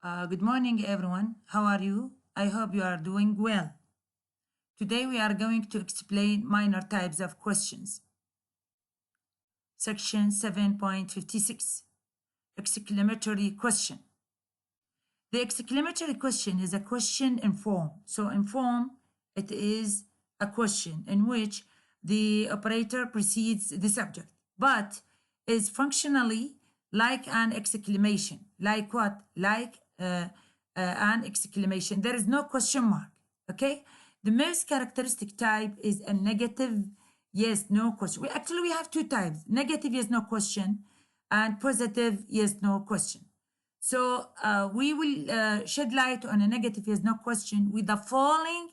Good morning, everyone. How are you? I hope you are doing well. Today we are going to explain minor types of questions. Section 7.56, exclamatory question. The exclamatory question is a question in form. So in form, it is a question in which the operator precedes the subject, but is functionally like an exclamation. Like what? Like an exclamation. There is no question mark, okay? The most characteristic type is a negative yes, no question. We have two types, negative yes, no question, and positive yes, no question. So we will shed light on a negative yes, no question with a falling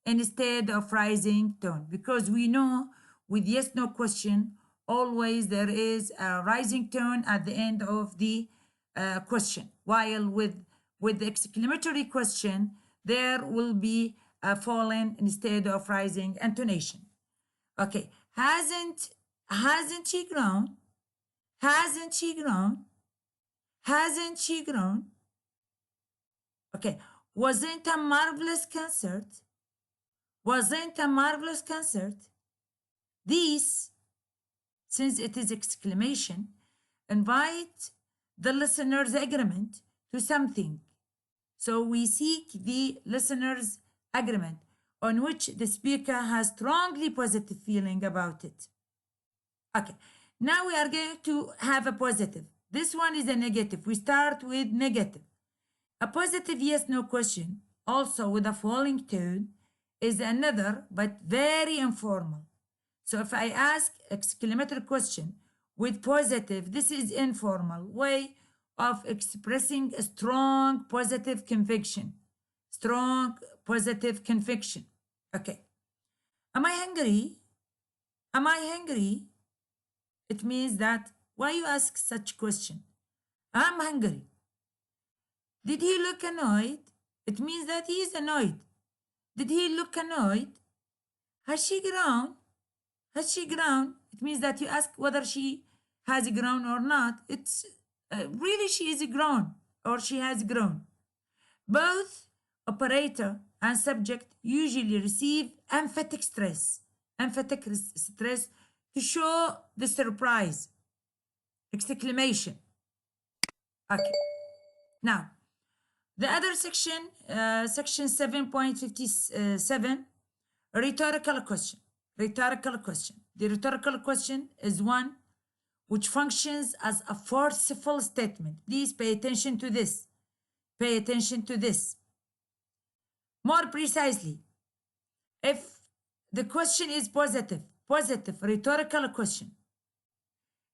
instead of rising tone, because we know with yes, no question, always there is a rising tone at the end of the question, while with the exclamatory question, there will be a falling instead of rising intonation. Okay, hasn't she grown? Hasn't she grown? Hasn't she grown? Okay, wasn't a marvelous concert? Wasn't a marvelous concert? These, since it is exclamation, invite the listener's agreement to something. So we seek the listener's agreement on which the speaker has strongly positive feeling about it. Okay, now we are going to have a positive. This one is a negative. We start with negative. A positive yes, no question, also with a falling tone, is another but very informal. So if I ask exclamatory question with positive, this is informal way of expressing a strong positive conviction. Strong positive conviction. Okay. Am I hungry? Am I hungry? It means that why you ask such question? I'm hungry. Did he look annoyed? It means that he is annoyed. Did he look annoyed? Has she grown? Has she grown? It means that you ask whether she has grown or not. It's really she is grown or she has grown. Both operator and subject usually receive emphatic stress to show the surprise. Exclamation. Okay. Now, the other section, section 7.57, rhetorical question. Rhetorical question. The rhetorical question is one which functions as a forceful statement. Please pay attention to this. Pay attention to this. More precisely, if the question is positive rhetorical question,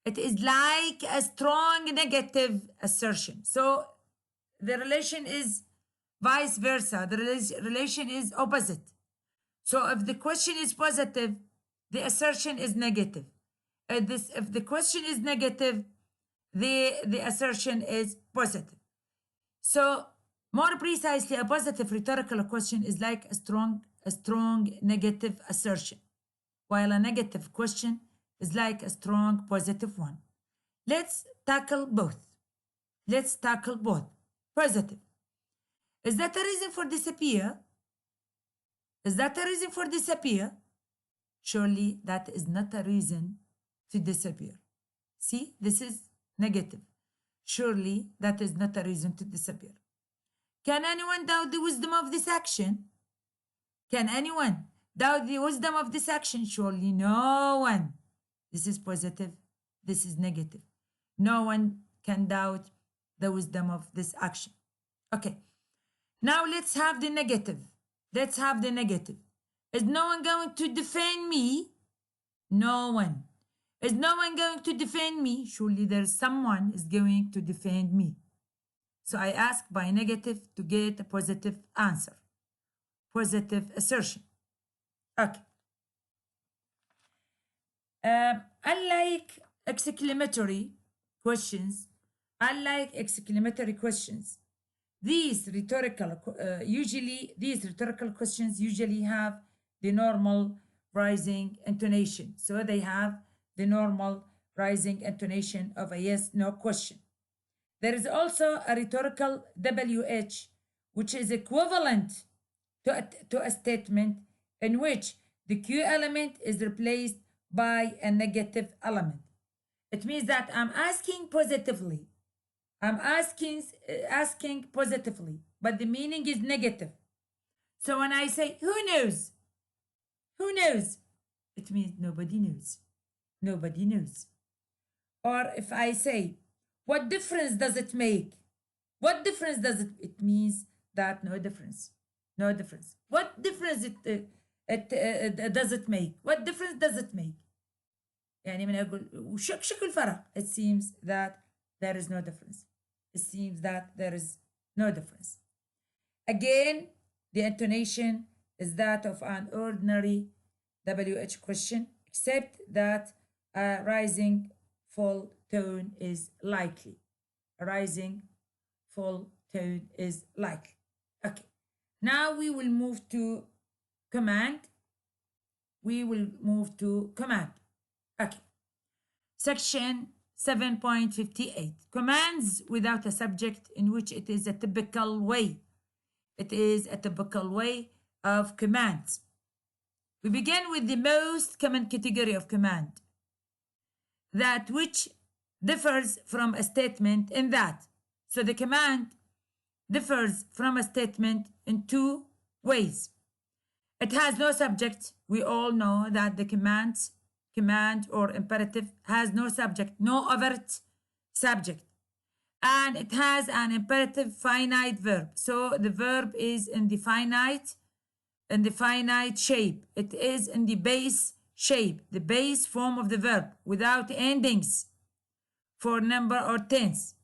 it is like a strong negative assertion. So the relation is vice versa. The relation is opposite. So if the question is positive, the assertion is negative. If the question is negative, the assertion is positive. So more precisely, a positive rhetorical question is like a strong negative assertion, while a negative question is like a strong positive one. Let's tackle both. Let's tackle both. Positive. Is that a reason for disappear? Is that a reason for disappear? Surely that is not a reason to disappear. See, this is negative. Surely that is not a reason to disappear. Can anyone doubt the wisdom of this action? Can anyone doubt the wisdom of this action? Surely no one. This is positive. This is negative. No one can doubt the wisdom of this action. Okay. Now let's have the negative. Let's have the negative. Is no one going to defend me? No one. Is no one going to defend me? Surely there's someone is going to defend me. So I ask by negative to get a positive answer. Positive assertion. Okay. Unlike exclamatory questions, these rhetorical questions usually have the normal rising intonation. So they have the normal rising intonation of a yes, no question. There is also a rhetorical WH, which is equivalent to a statement in which the Q element is replaced by a negative element. It means that I'm asking positively. I'm asking positively, but the meaning is negative. So when I say, who knows? Who knows? It means nobody knows. Nobody knows. Or if I say, what difference does it make? What difference does it? It means that no difference. No difference. What difference does it make? What difference does it make? يعني من أقول وشو الفرق? It seems that there is no difference. It seems that there is no difference. Again, the intonation is that of an ordinary WH question, except that a rising full tone is likely. A rising full tone is likely. Okay. Now we will move to command. We will move to command. Okay. Section 7.58. Commands without a subject, in which it is a typical way. It is a typical way of commands. We begin with the most common category of command, that which differs from a statement in that. So the command differs from a statement in two ways. It has no subject. We all know that the command or imperative has no subject, no overt subject. And it has an imperative finite verb. So the verb is in the finite shape. It is in the base shape, the base form of the verb, without endings for number or tense.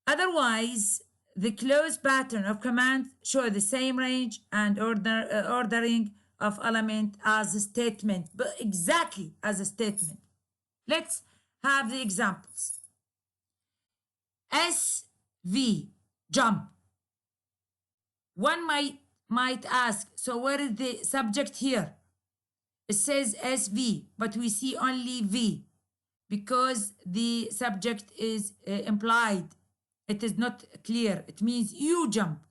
Otherwise, the clause pattern of command show the same range and ordering of element as a statement, but exactly as a statement. Let's have the examples. SV, jump. One might ask, so where is the subject here? It says SV, but we see only V because the subject is implied. It is not clear. It means you jump.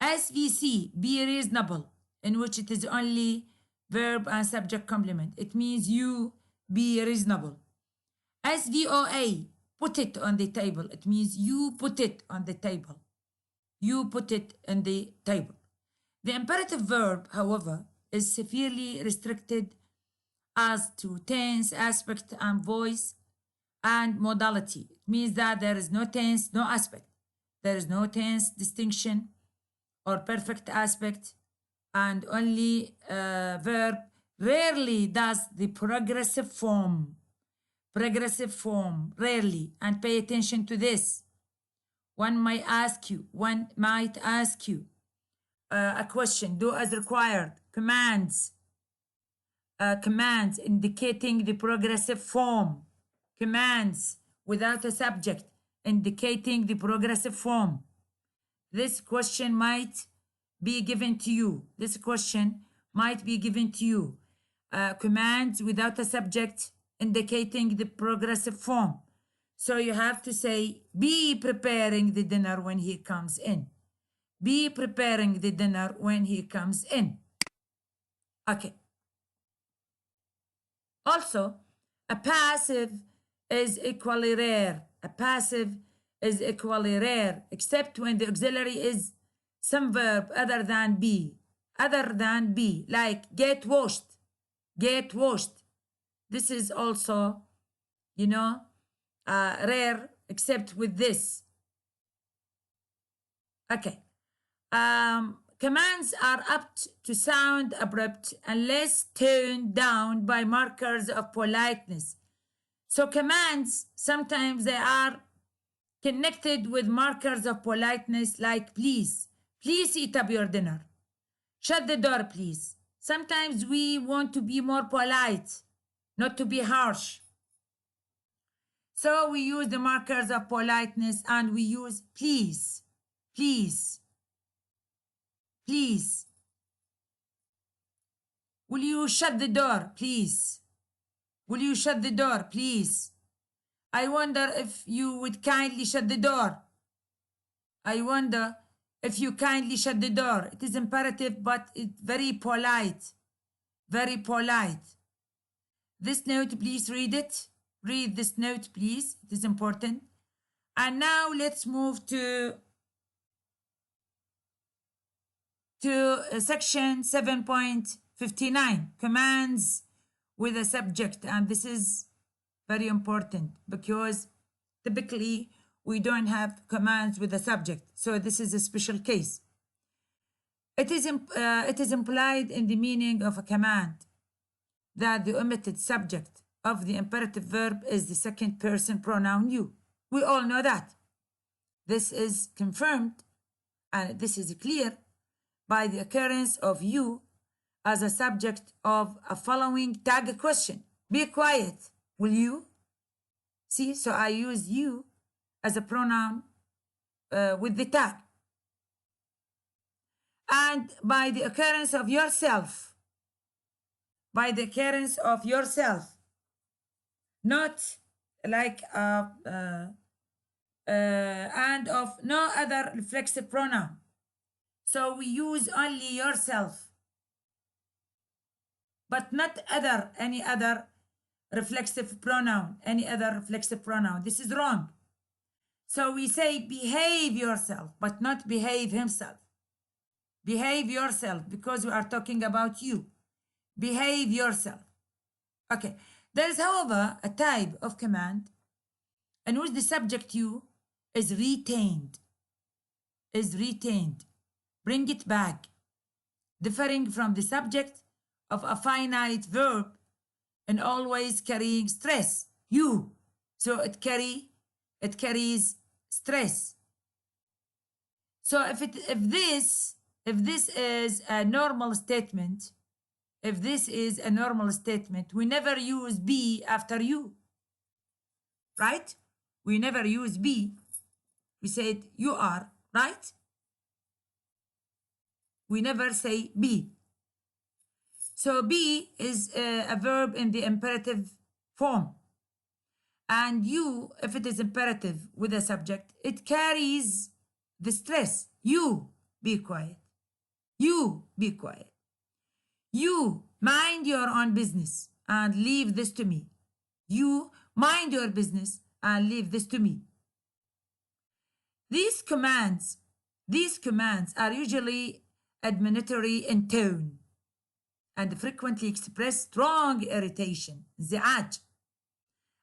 SVC, be reasonable, in which it is only verb and subject complement. It means you be reasonable. SVOA, put it on the table. It means you put it on the table. You put it on the table. The imperative verb, however, is severely restricted as to tense, aspect, and voice and modality. It means that there is no tense, no aspect. There is no tense distinction or perfect aspect, and only verb. Rarely does the progressive form. Rarely, and pay attention to this. One might ask you a question. Do as required. Commands indicating the progressive form. Commands without a subject indicating the progressive form. This question might be given to you. Commands without a subject indicating the progressive form. So you have to say, be preparing the dinner when he comes in. Be preparing the dinner when he comes in. Okay. Also, a passive is equally rare. Except when the auxiliary is some verb other than be, like get washed. This is also, rare, except with this. Okay. Commands are apt to sound abrupt unless toned down by markers of politeness. So commands, sometimes they are connected with markers of politeness, like please eat up your dinner. Shut the door, please. Sometimes we want to be more polite, not to be harsh. So we use the markers of politeness and we use please. Will you shut the door, please? I wonder if you would kindly shut the door. I wonder if you kindly shut the door. It is imperative, but it's very polite. Very polite. This note, please read it. Read this note, please. It is important. And now let's move to section 7.59, commands with a subject. And this is very important because typically we don't have commands with a subject. So this is a special case. It is implied in the meaning of a command that the omitted subject of the imperative verb is the second person pronoun you. We all know that. This is confirmed and this is clear by the occurrence of you as a subject of a following tag question. Be quiet, will you? See, so I use you as a pronoun with the tag. And by the occurrence of yourself. By the occurrence of yourself. Not like and of no other reflexive pronoun. So we use only yourself, but not any other reflexive pronoun, This is wrong. So we say behave yourself, but not behave himself. Behave yourself because we are talking about you. Behave yourself. Okay. There is, however, a type of command in which the subject you is retained. Bring it back. Differing from the subject of a finite verb and always carrying stress. You. So it carries stress. So if this is a normal statement, we never use be after you. Right? We never use be. We said you are, right? We never say be. So be is a verb in the imperative form. And you, if it is imperative with a subject, it carries the stress. You, be quiet. You, be quiet. You, mind your own business and leave this to me. You, mind your business and leave this to me. These commands are usually admonitory in tone and frequently express strong irritation, انزعاج.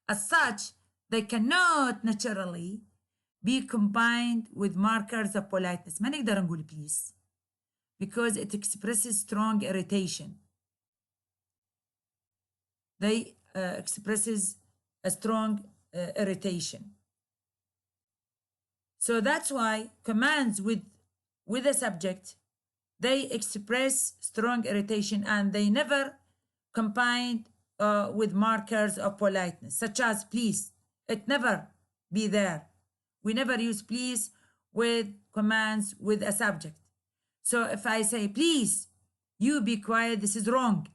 As such, they cannot naturally be combined with markers of politeness. ما نقدر نقول please because it expresses strong irritation. They expresses a strong irritation. So that's why commands with a subject, they express strong irritation and they never combined with markers of politeness, such as please. It never be there. We never use please with commands with a subject. So if I say, please, you be quiet, this is wrong.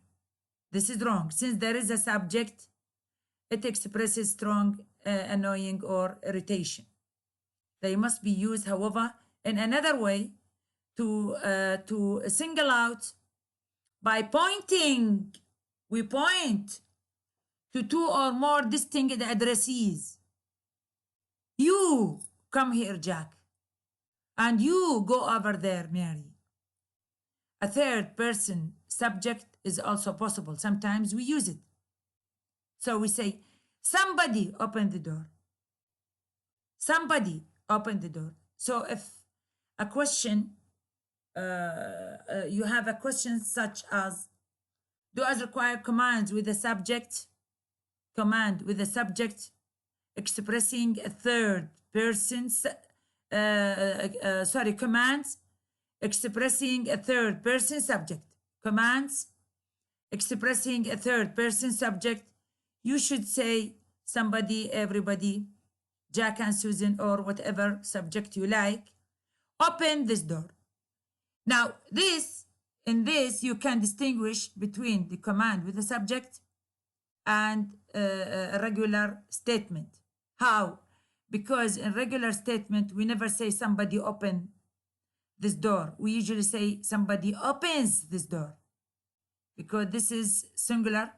This is wrong. Since there is a subject, it expresses strong, annoying, or irritation. They must be used, however, in another way to single out by pointing. We point to two or more distinct addressees. You come here, Jack. And you go over there, Mary. A third person subject is also possible. Sometimes we use it. So we say, somebody open the door. Somebody open the door. So if a question, you have a question such as, do as require commands with a subject, command with a subject expressing a third person, commands expressing a third person subject. Commands expressing a third person subject. You should say somebody, everybody, Jack and Susan, or whatever subject you like. Open this door. Now, in this, you can distinguish between the command with a subject and a regular statement. How? Because in regular statement, we never say somebody open this door. We usually say somebody opens this door because this is singular,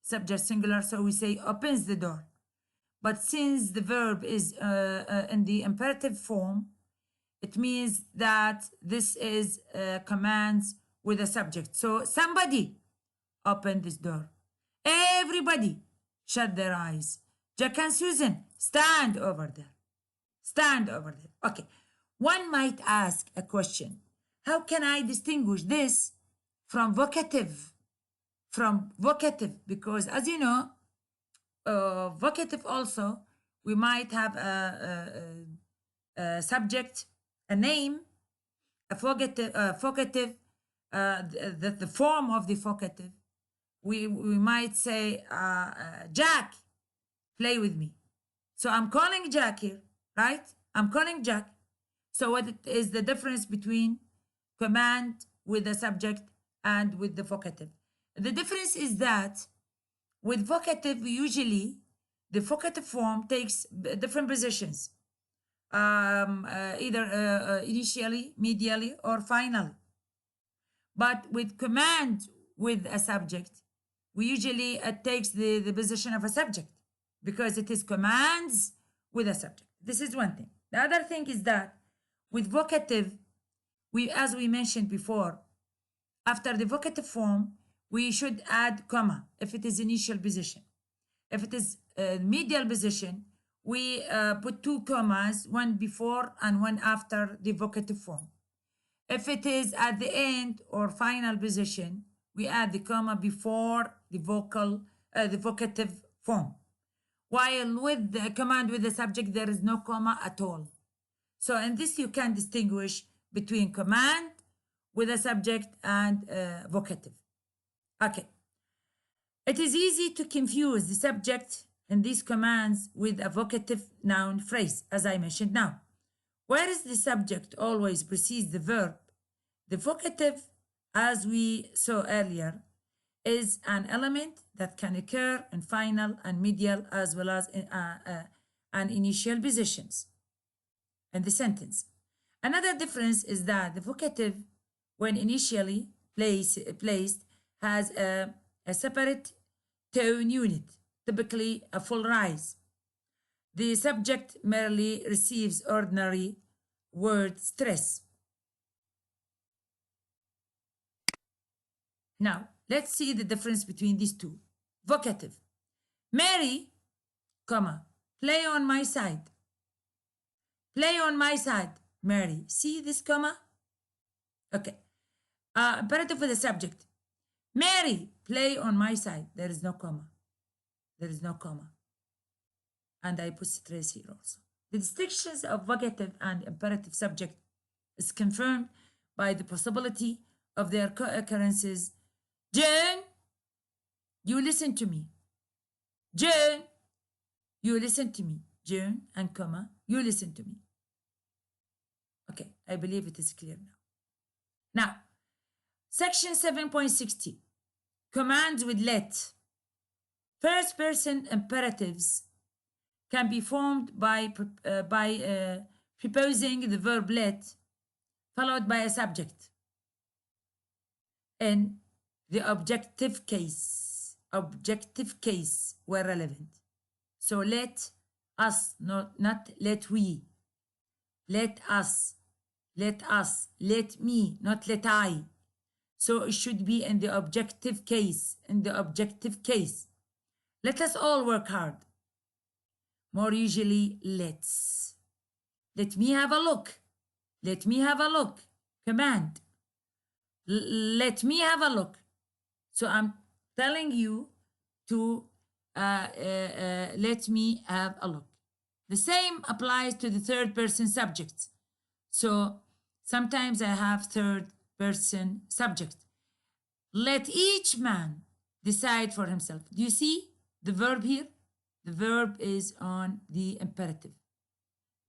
subject singular, so we say opens the door. But since the verb is in the imperative form, it means that this is commands with a subject. So somebody open this door. Everybody shut their eyes. Jack and Susan, stand over there. Stand over there. Okay. One might ask a question. How can I distinguish this from vocative? From vocative, because as you know, vocative also, we might have a subject, a name, a vocative, the form of the vocative. We might say, Jack, play with me. So I'm calling Jack here, right? I'm calling Jack. So what is the difference between command with the subject and with the vocative? The difference is that with vocative, usually the vocative form takes different positions, either initially, medially, or finally. But with command with a subject, we usually takes the position of a subject because it is commands with a subject. This is one thing. The other thing is that with vocative, as we mentioned before, after the vocative form, we should add comma if it is initial position. If it is medial position, we put two commas, one before and one after the vocative form. If it is at the end or final position, we add the comma before the vocative form. While with the command with the subject, there is no comma at all. So in this, you can distinguish between command with a subject and vocative. Okay. It is easy to confuse the subject in these commands with a vocative noun phrase, as I mentioned now. Whereas the subject always precedes the verb, the vocative, as we saw earlier, is an element that can occur in final and medial as well as in initial positions in the sentence. Another difference is that the vocative, when initially placed, has a separate tone unit, typically a full rise. The subject merely receives ordinary word stress. Now, let's see the difference between these two. Vocative. Mary, comma, play on my side. Play on my side, Mary. See this comma? Okay. Imperative for the subject. Mary, play on my side. There is no comma. There is no comma. And I put stress here also. The distinctions of vocative and imperative subject is confirmed by the possibility of their co-occurrences. Jane, you listen to me. Jane, you listen to me. Jane and comma, you listen to me. Okay, I believe it is clear now. Now, section 7.60, commands with let. First person imperatives can be formed by preposing the verb let followed by a subject. In the objective case were relevant. So let us, not let we. Let us, let me, not let I. So it should be in the objective case, Let us all work hard. More usually, let's. Let me have a look. Let me have a look. Command. Let me have a look. So I'm telling you to let me have a look. The same applies to the third person subjects. So sometimes I have third person subject. Let each man decide for himself. Do you see the verb here? The verb is on the imperative.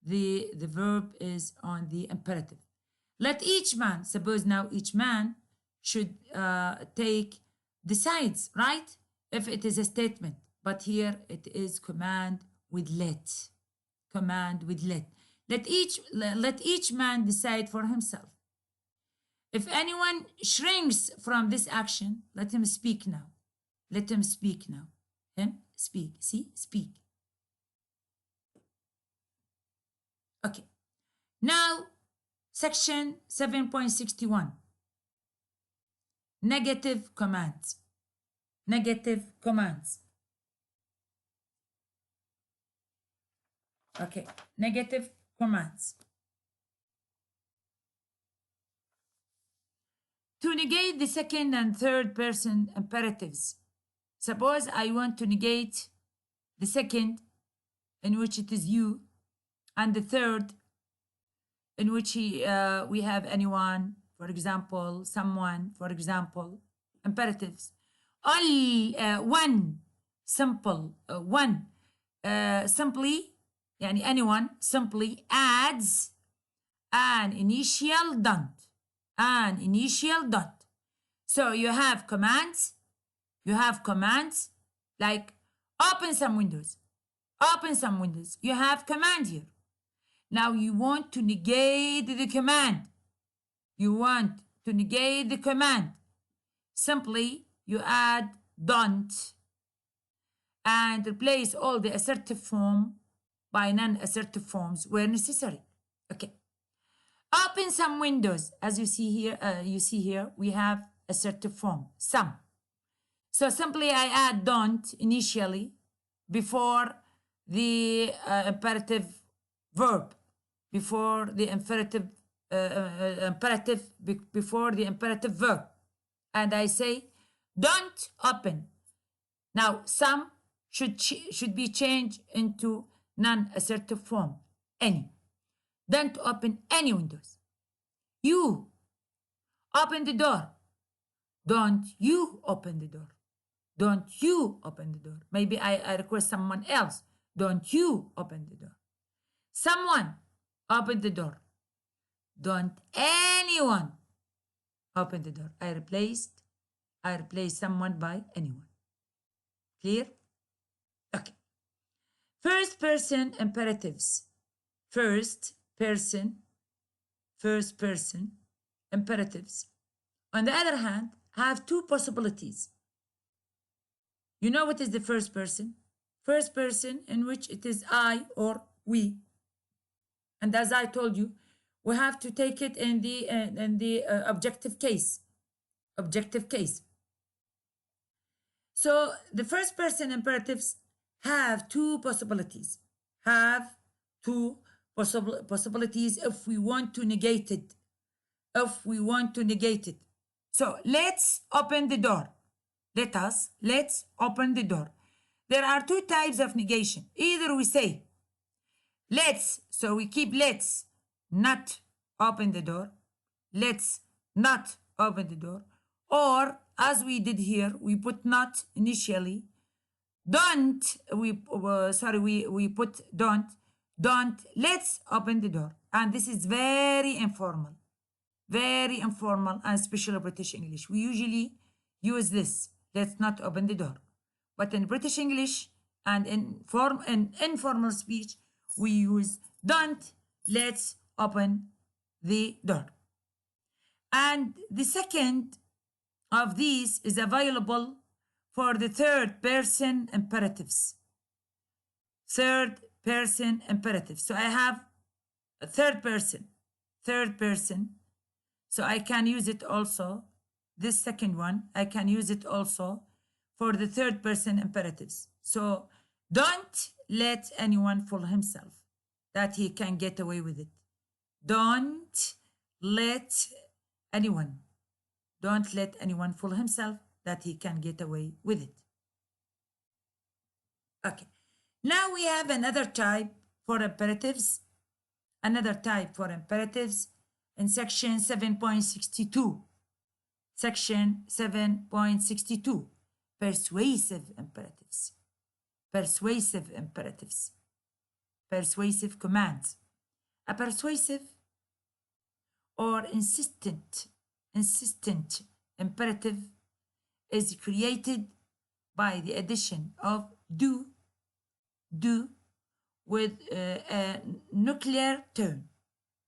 The verb is on the imperative. Let each man, suppose now each man should decides, right? If it is a statement, but here it is command with let. command with let. Let each man decide for himself. If anyone shrinks from this action, let him speak now. Let him speak now. Him speak. See, speak. Okay. Now, section 7.61. Negative commands. Negative commands. Okay, negative commands. To negate the second and third person imperatives. Suppose I want to negate the second, in which it is you, and the third, in which we have anyone, for example, someone, for example, imperatives. Only one simple, simply, yani anyone, simply adds an initial dot. An initial dot. So you have commands like open some windows. Open some windows. You have command here. Now you want to negate the command. You want to negate the command. Simply you add don't and replace all the assertive form by non-assertive forms where necessary. Okay. Open some windows. As you see here, we have assertive form, some. So simply I add don't initially before the imperative verb, before the imperative before the imperative verb, and I say don't open. Now some should be changed into non-assertive form, any. Don't open any windows. You open the door. Don't you open the door. Don't you open the door. Maybe I request someone else. Don't you open the door. Someone open the door. Don't anyone open the door. I replaced someone by anyone. Clear? Okay. First person imperatives. First person imperatives, on the other hand, have two possibilities. You know what is the first person? First person in which it is I or we. And as I told you, we have to take it in the objective case. Objective case. So the first person imperatives have two possibilities. Have two possibilities if we want to negate it. If we want to negate it. So let's open the door. Let's open the door. There are two types of negation. Either we say let's, so we keep let's not open the door. Let's not open the door. Or as we did here, we put not initially. Don't, we put don't, let's open the door. And this is very informal and special British English. We usually use this, let's not open the door. But in British English and in informal speech, we use don't, let's open the door. And the second of these is available for the third person imperatives. Third person imperative. So I have a third person. So I can use it also, this second one, I can use it also for the third person imperatives. So don't let anyone fool himself that he can get away with it. Don't let anyone fool himself that he can get away with it. Okay. Now we have another type for imperatives. In section 7.62. Section 7.62. Persuasive imperatives. Persuasive commands. A persuasive or insistent imperative is created by the addition of do with a nuclear tone,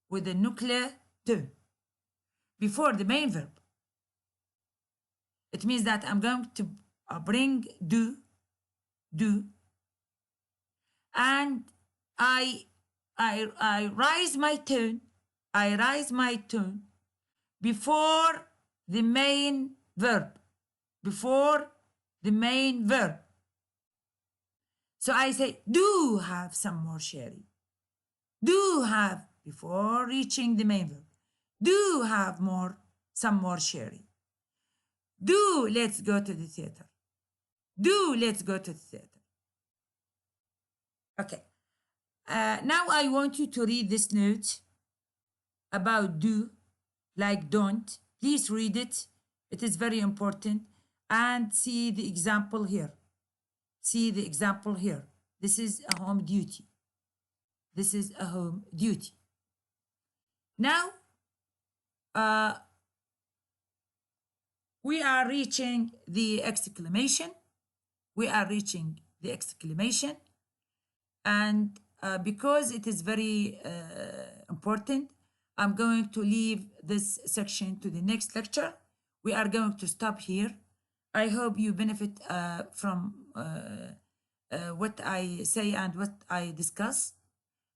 with a nuclear tone before the main verb. It means that I'm going to bring do, and I raise my tone. I raise my tone before the main verb. Before the main verb. So I say, do have some more sherry. Do have, before reaching the main verb. Do have some more sherry. Do, let's go to the theater. Do, let's go to the theater. Okay. Now I want you to read this note about do, like don't. Please read it. It is very important. And see the example here. See the example here. This is a home duty. This is a home duty. Now, we are reaching the exclamation. We are reaching the exclamation. And because it is very important, I'm going to leave this section to the next lecture. We are going to stop here. I hope you benefit from what I say and what I discuss.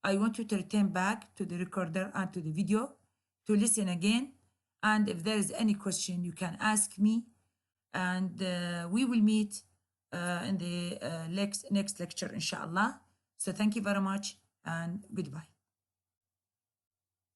I want you to return back to the recorder and to the video to listen again. And if there is any question, you can ask me. And we will meet in the next lecture, inshallah. So thank you very much and goodbye.